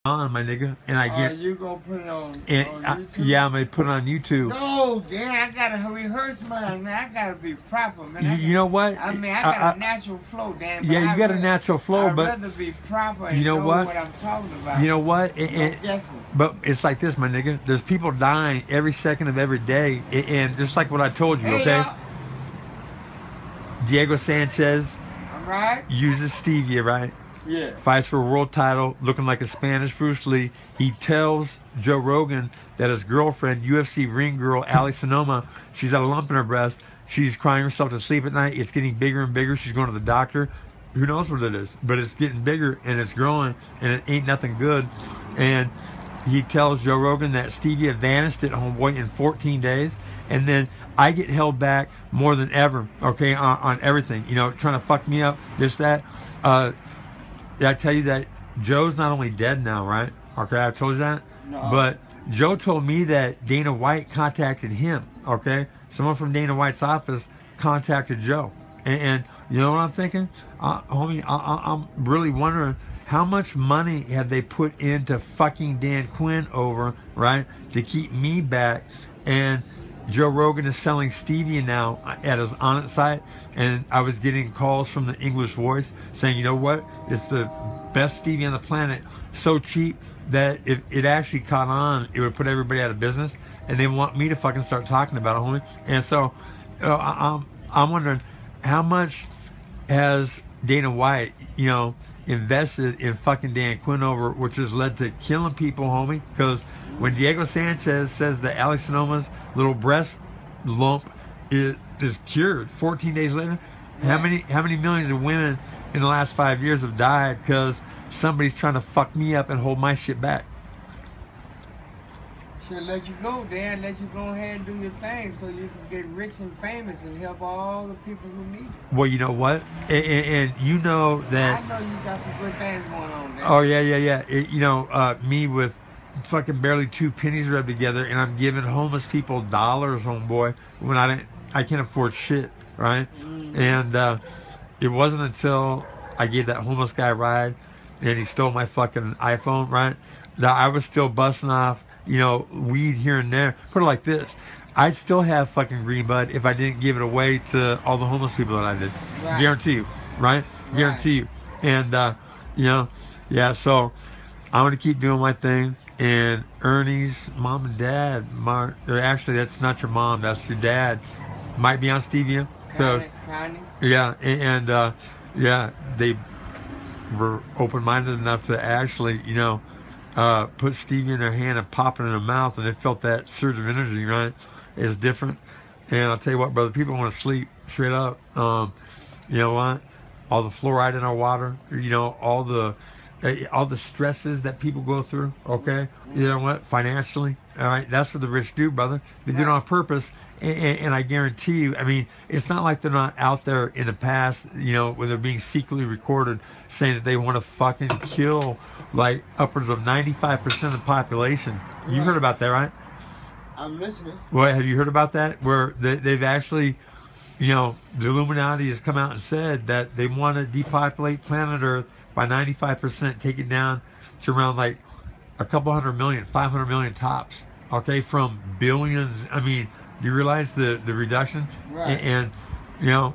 on, my nigga, and I get. You gonna put it on YouTube? Yeah, I'm gonna put it on YouTube. No, damn, I gotta rehearse mine, man. I gotta be proper, man. You know what? I mean, I got a natural flow, damn. Yeah, you got a natural flow, but I'd rather be proper and you know what I'm talking about. You know what? But it's like this, my nigga. There's people dying every second of every day, and just like what I told you, okay? Diego Sanchez uses Stevia, right? Yeah. Fights for a world title, looking like a Spanish Bruce Lee. He tells Joe Rogan that his girlfriend, UFC ring girl Ali Sonoma, she's got a lump in her breast. She's crying herself to sleep at night. It's getting bigger and bigger. She's going to the doctor. Who knows what it is? But it's getting bigger and it's growing and it ain't nothing good. And he tells Joe Rogan that Stevia vanished at homeboy in 14 days. And then I get held back more than ever, okay, on everything. You know, trying to fuck me up, this, that. I tell you that Joe's not only dead now, right? Okay, I told you that. No. But Joe told me that Dana White contacted him, okay? Someone from Dana White's office contacted Joe. And you know what I'm thinking? Homie, I'm really wondering how much money have they put into fucking Dan Quinn over, right, to keep me back. And Joe Rogan is selling Stevia now at his on-it site, and I was getting calls from the English Voice saying, you know what, it's the best Stevia on the planet, so cheap that if it actually caught on, it would put everybody out of business, and they want me to fucking start talking about it, homie. And so I'm wondering how much has Dana White, you know, invested in fucking Dan Quinn over, which has led to killing people, homie. Because when Diego Sanchez says that Ali Sonoma's little breast lump is cured 14 days later, how many millions of women in the last 5 years have died because somebody's trying to fuck me up and hold my shit back? Should let you go, Dan. Let you go ahead and do your thing so you can get rich and famous and help all the people who need it. Well, you know what? And you know that... I know you got some good things going on, Dan. Oh, yeah. You know, me with fucking barely 2 pennies rubbed together, and I'm giving homeless people dollars, homeboy, when I can't afford shit, right? And it wasn't until I gave that homeless guy a ride and he stole my fucking iPhone, right, that I was still busting off, you know, weed here and there. Put it like this, I'd still have fucking green bud if I didn't give it away to all the homeless people that I did. Right. Guarantee you, right? Guarantee you. And you know, yeah, so I'm gonna keep doing my thing. And Ernie's mom and dad, actually that's not your mom, that's your dad, might be on Stevia. So yeah, and yeah, they were open-minded enough to actually, you know, put Stevia in their hand and pop it in their mouth, and they felt that surge of energy, right? It's different. And I'll tell you what, brother, people want to sleep straight up. You know what? All the fluoride in our water, you know, all the stresses that people go through, okay? You know what? Financially, all right? That's what the rich do, brother. They do it on purpose. And I guarantee you, I mean, it's not like they're not out there in the past, you know, when they're being secretly recorded saying that they want to fucking kill like upwards of 95% of the population. You've heard about that, right? I'm listening. Well, have you heard about that? Where they've actually, you know, the Illuminati has come out and said that they want to depopulate planet Earth by 95%, take it down to around like a couple 100 million, 500 million tops, okay, from billions. I mean, do you realize the reduction? Right. And you know,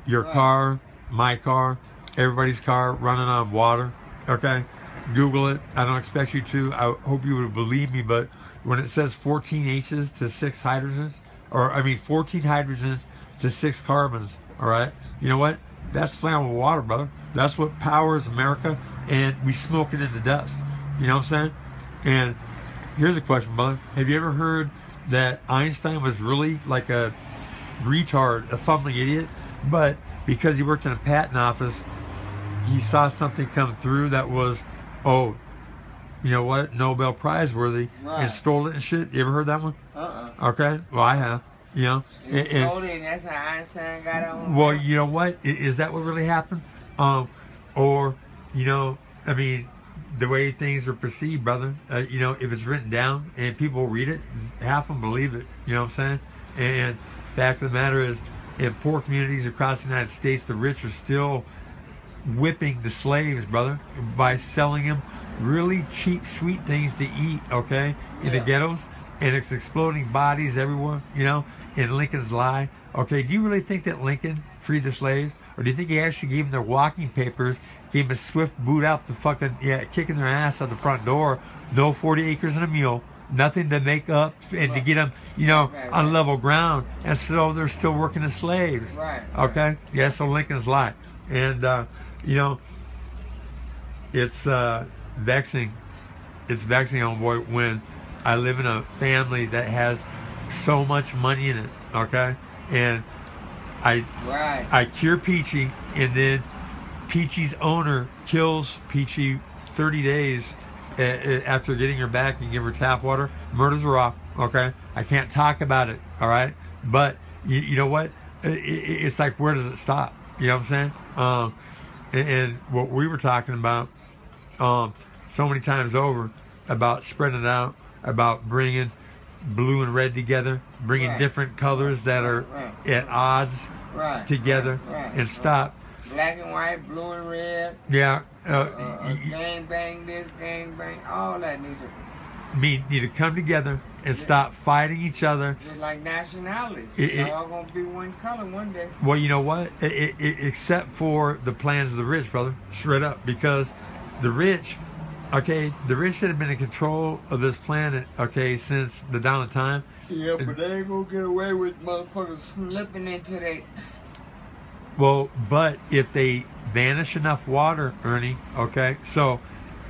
your car, my car, everybody's car running on water, okay? Google it. I don't expect you to. I hope you would believe me, but when it says 14 H's to 6 hydrogens, or I mean 14 hydrogens to 6 carbons, all right? You know what? That's flammable water, brother. That's what powers America, and we smoke it into dust. You know what I'm saying? And here's a question, brother. Have you ever heard that Einstein was really like a retard, a fumbling idiot, but because he worked in a patent office, he saw something come through that was, oh, you know what, Nobel Prize worthy, and stole it and shit? You ever heard that one? Okay, well, I have. You know, and that's how Einstein got on. Well, you know what? Is that what really happened? Or, you know, I mean, the way things are perceived, brother. You know, if it's written down and people read it, half of them believe it. You know what I'm saying? And fact of the matter is, in poor communities across the United States, the rich are still whipping the slaves, brother, by selling them really cheap, sweet things to eat, okay, in the ghettos, and it's exploding bodies everywhere, you know, in Lincoln's lie. Okay, do you really think that Lincoln freed the slaves? Or do you think he actually gave them their walking papers, gave them a swift boot out the fucking, kicking their ass out the front door, no 40 acres and a mule, nothing to make up and to get them, you know, on level ground, and so they're still working as slaves. Okay? Yeah, so Lincoln's lie. And, you know, it's vexing. It's vexing, homeboy, when I live in a family that has so much money in it, okay? And I cure Peachy, and then Peachy's owner kills Peachy 30 days after getting her back and give her tap water, murders her off, okay? I can't talk about it, all right? But you know what? It's like, where does it stop? You know what I'm saying? And what we were talking about so many times over, about spreading it out, about bringing blue and red together, bringing different colors that are at odds together, and stop. Black and white, blue and red. Yeah. Gang bang this, gang bang, all that need to come together and stop fighting each other. Just like nationalities. They're all going to be one color one day. Well, you know what? Except for the plans of the rich, brother. Straight up. Because the rich, okay, the rich that have been in control of this planet, okay, since the dawn of time. Yeah, but they ain't going to get away with motherfuckers slipping into they... Well, but if they vanish enough water, Ernie, okay, so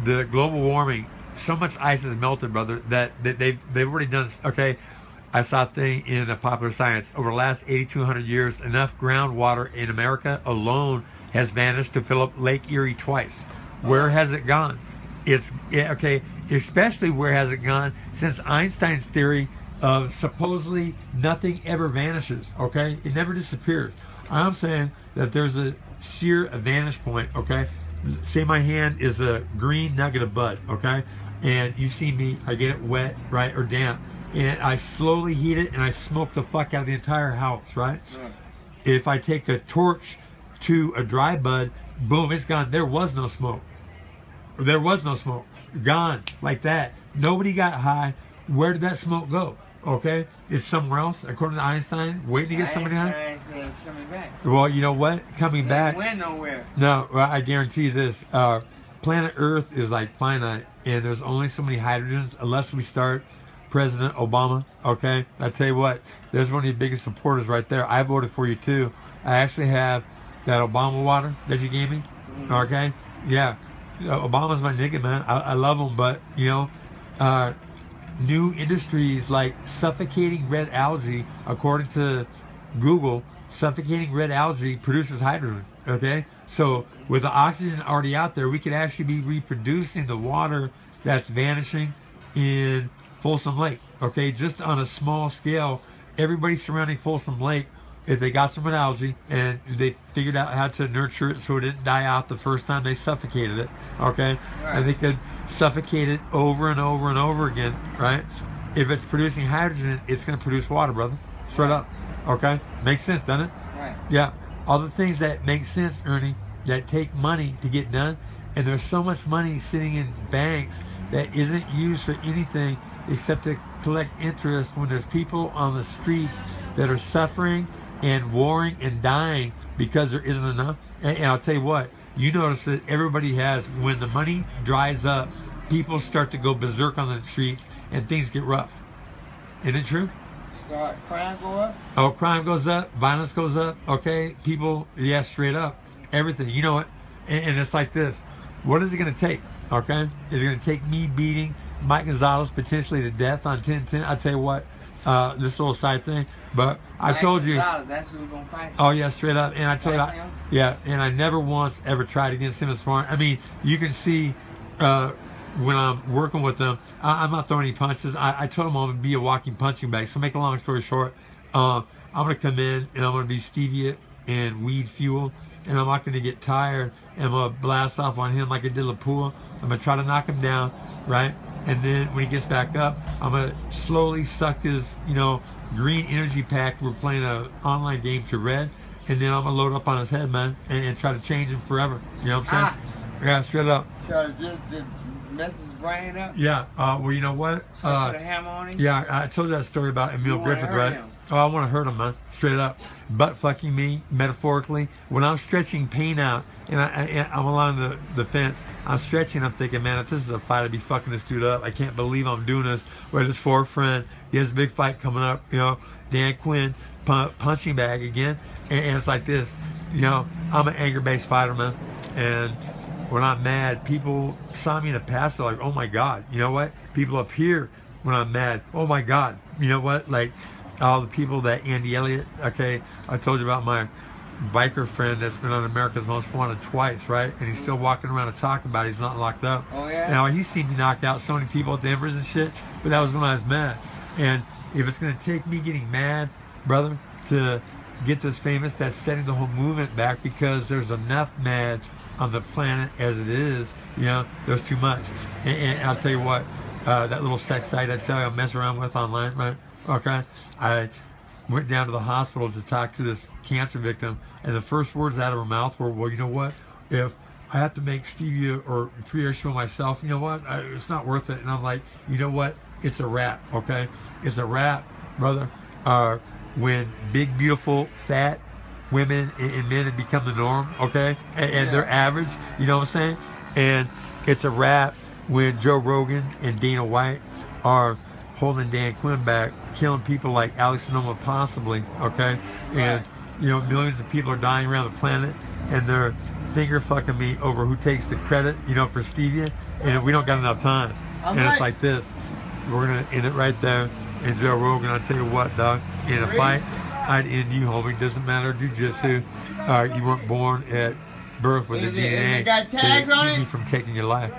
the global warming, so much ice has melted, brother, that they've already done, okay, I saw a thing in Popular Science, over the last 8,200 years, enough groundwater in America alone has vanished to fill up Lake Erie twice. Where has it gone? Okay, especially where has it gone since Einstein's theory of supposedly nothing ever vanishes, okay? It never disappears. I'm saying that there's a vantage point, okay? Say my hand is a green nugget of bud, okay? And you see me, I get it wet, right, or damp, and I slowly heat it and I smoke the fuck out of the entire house, right? If I take a torch to a dry bud, boom, it's gone. There was no smoke. There was no smoke. Gone, like that. Nobody got high. Where did that smoke go? Okay, it's somewhere else, according to Einstein, waiting to get somebody high. Einstein said it's coming back. Well, you know what? Coming back. It went nowhere. No, I guarantee this. Planet Earth is like finite, and there's only so many hydrogens unless we start President Obama. Okay, I tell you what, there's one of your biggest supporters right there. I voted for you too. I actually have that Obama water that you gave me. Okay, yeah, Obama's my nigga, man. I love him, but you know, new industries like suffocating red algae, according to Google, suffocating red algae produces hydrogen. Okay, so with the oxygen already out there, we could actually be reproducing the water that's vanishing in Folsom Lake. Okay, just on a small scale, everybody surrounding Folsom Lake, if they got some red algae and they figured out how to nurture it so it didn't die out the first time they suffocated it, okay, and they could suffocate it over and over and over again, right? If it's producing hydrogen, it's going to produce water, brother. Straight up. Okay? Makes sense, doesn't it? Right. Yeah. All the things that make sense, Ernie, that take money to get done, and there's so much money sitting in banks that isn't used for anything except to collect interest when there's people on the streets that are suffering and warring and dying because there isn't enough. And I'll tell you what, you notice that everybody has, when the money dries up, people start to go berserk on the streets and things get rough. Isn't it true? Crime go up? Oh, crime goes up, violence goes up, okay? People, yeah, straight up. Everything, you know what? And it's like this. What is it going to take, okay? Is it going to take me beating Mike Gonzalez potentially to death on 10-10? I'll tell you what, this little side thing, but I told you. Gonzalez, that's who we're going to fight. Oh, yeah, straight up. And I told you, yeah, and I never once ever tried against him as far. I mean, you can see when I'm working with them, I'm not throwing any punches. I told him I'm going to be a walking punching bag. So make a long story short, I'm going to come in and I'm going to be Stevia and weed fuel, and I'm not going to get tired, and I'm going to blast off on him like I did Lapua. I'm going to try to knock him down, right? And then when he gets back up, I'm going to slowly suck his, you know, green energy pack. We're playing an online game to red, and then I'm gonna load up on his head, man, and try to change him forever. You know what I'm saying? Yeah, straight up. Try to just to mess his brain up. Yeah. Well, you know what? Put a hammer on him. Yeah, I told you that story about Emil Griffith, right? Him. Oh, I want to hurt him, man. Straight up. Butt fucking me, metaphorically. When I'm stretching pain out, and I'm along the fence, I'm stretching, I'm thinking, man, if this is a fight, I'd be fucking this dude up. I can't believe I'm doing this. With his former friend, he has a big fight coming up, you know, Dan Quinn, punching bag again. And it's like this, you know, I'm an anger-based fighter, man. And when I'm mad, people saw me in the past, they're like, oh my God, you know what? People up here, when I'm mad, oh my God, you know what? Like, all the people that Andy Elliott, okay, I told you about my biker friend that's been on America's Most Wanted twice, right? And he's still walking around and talking about it. He's not locked up. Oh, yeah? Now, he's seen me knock out so many people at the Embers and shit, but that was when I was mad. And if it's going to take me getting mad, brother, to get this famous, that's setting the whole movement back, because there's enough mad on the planet as it is, you know, there's too much. And I'll tell you what, that little sex site I tell you I mess around with online, right? Okay, I went down to the hospital to talk to this cancer victim, and the first words out of her mouth were, well, you know what, if I have to make stevia or pre-show myself, you know what, it's not worth it. And I'm like, you know what, it's a wrap, okay? It's a wrap, brother. When big, beautiful, fat women and men have become the norm, okay? And they're average, you know what I'm saying? And it's a wrap when Joe Rogan and Dana White are holding Dan Quinn back, killing people like Ali Sonoma possibly, okay? And, you know, millions of people are dying around the planet, and they're finger fucking me over who takes the credit, you know, for stevia, and we don't got enough time. It's like this. We're going to end it right there. And Joe Rogan, I'll tell you what, dog, in a fight, I'd end you, homie. Doesn't matter, jiu-jitsu. You weren't born at birth with a DNA got tags on it? to keep me from taking your life.